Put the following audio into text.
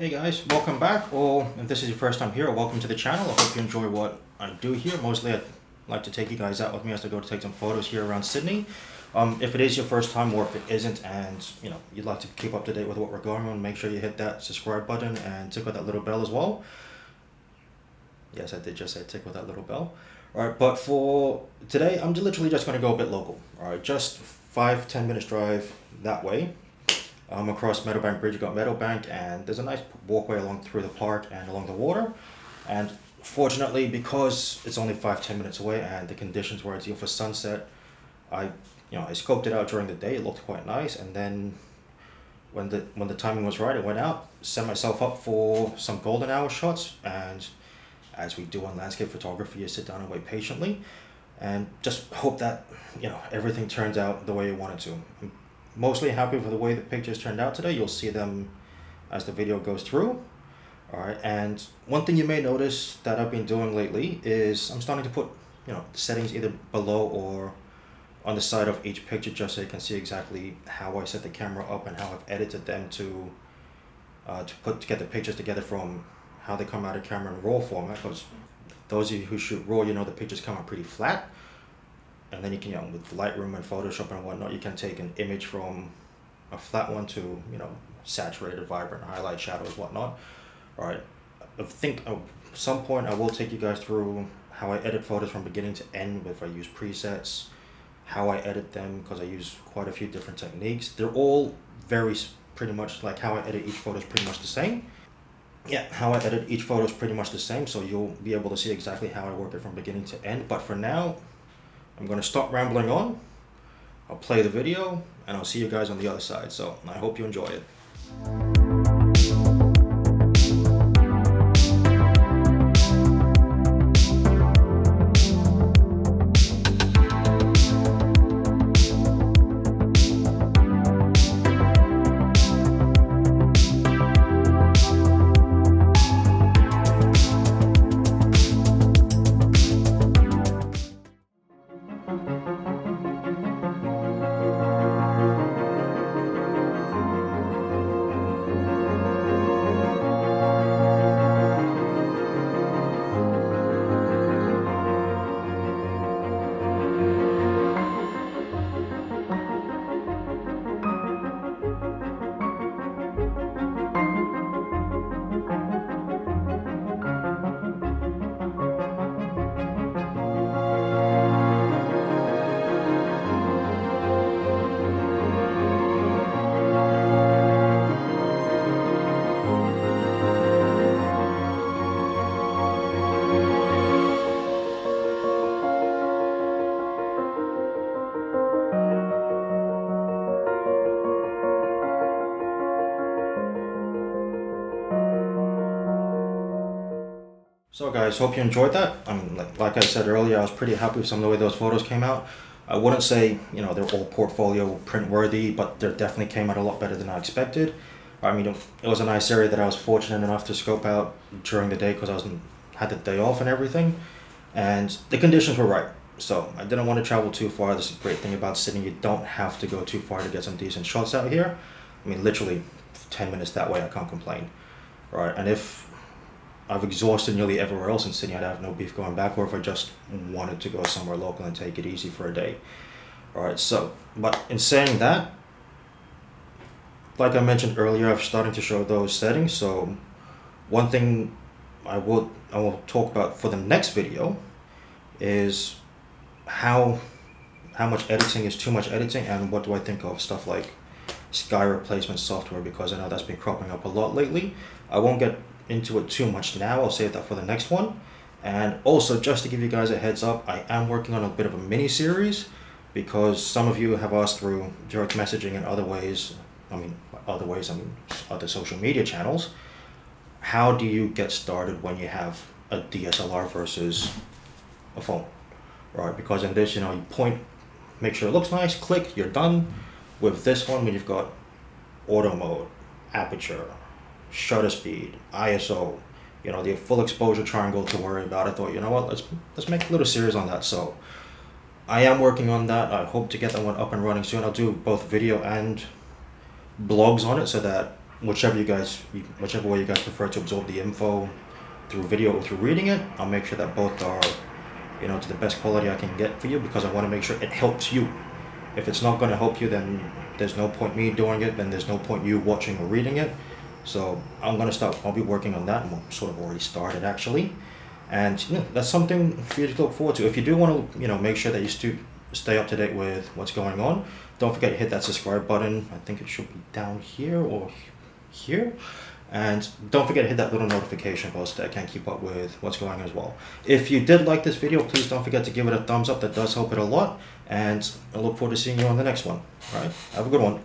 Hey guys, welcome back, or if this is your first time here, welcome to the channel. I hope you enjoy what I do here. Mostly I'd like to take you guys out with me as I go to take some photos here around Sydney. If it is your first time or if it isn't and you'd like to keep up to date with what we're going on, make sure you hit that subscribe button and tickle that little bell as well. Yes, I did just say tickle that little bell. Alright, but for today, I'm literally just going to go a bit local. Alright, just 5-10 minutes drive that way. Across Meadowbank Bridge, you got Meadowbank, and there's a nice walkway along through the park and along the water. And fortunately, because it's only 5-10 minutes away and the conditions were ideal for sunset, I scoped it out during the day. It looked quite nice, and then when the timing was right, I went out, set myself up for some golden hour shots. And as we do on landscape photography, you sit down and wait patiently, and just hope that everything turns out the way you want it to. I'm mostly happy with the way the pictures turned out today. You'll see them as the video goes through. Alright, and one thing you may notice that I've been doing lately is I'm starting to put settings either below or on the side of each picture, just so you can see exactly how I set the camera up and how I've edited them to get the pictures together from how they come out of camera in RAW format. Because those of you who shoot RAW, the pictures come out pretty flat. And then you can, with Lightroom and Photoshop and whatnot, you can take an image from a flat one to, saturated, vibrant, highlight, shadows, whatnot. All right, I think at some point I will take you guys through how I edit photos from beginning to end, if I use presets, how I edit them, because I use quite a few different techniques. They're all pretty much like how I edit each photo is pretty much the same. Yeah, how I edit each photo is pretty much the same, so you'll be able to see exactly how I work it from beginning to end. But for now, I'm going to stop rambling on. I'll play the video and I'll see you guys on the other side. So I hope you enjoy it. So guys, hope you enjoyed that. I mean, like I said earlier, I was pretty happy with some of the way those photos came out. I wouldn't say, they're all portfolio print worthy, but they definitely came out a lot better than I expected. I mean, it was a nice area that I was fortunate enough to scope out during the day because I had the day off and everything. And the conditions were right. So I didn't want to travel too far. This is a great thing about Sydney. You don't have to go too far to get some decent shots out here. I mean, literally 10 minutes that way, I can't complain. Right, and if I've exhausted nearly everywhere else in Sydney, I'd have no beef going back, or if I just wanted to go somewhere local and take it easy for a day. Alright, so, but in saying that, like I mentioned earlier, I'm starting to show those settings. So one thing I will talk about for the next video is how much editing is too much editing, and what do I think of stuff like sky replacement software, because I know that's been cropping up a lot lately. I won't get into it too much now. I'll save that for the next one. And also, just to give you guys a heads up, I am working on a bit of a mini series, because some of you have asked through direct messaging and other ways, I mean other social media channels, how do you get started when you have a DSLR versus a phone, right? Because in this, you point, make sure it looks nice, click, you're done. With this one, when you've got auto mode, aperture, shutter speed, ISO, the full exposure triangle to worry about, I thought, let's make a little series on that. So I am working on that. I hope to get that one up and running soon. I'll do both video and blogs on it, so that whichever way you guys prefer to absorb the info, through video or through reading it. I'll make sure that both are, you know, to the best quality I can get for you, because I want to make sure it helps you. If it's not going to help you, then there's no point me doing it, then there's no point you watching or reading it. So I'll be working on that, and we'll sort of already started actually. And you know, that's something for you to look forward to. If you do want to, you know, make sure that you stay up to date with what's going on, don't forget to hit that subscribe button. I think it should be down here or here. And don't forget to hit that little notification bell so that I can keep up with what's going on as well. If you did like this video, please don't forget to give it a thumbs up. That does help it a lot. And I look forward to seeing you on the next one. All right, have a good one.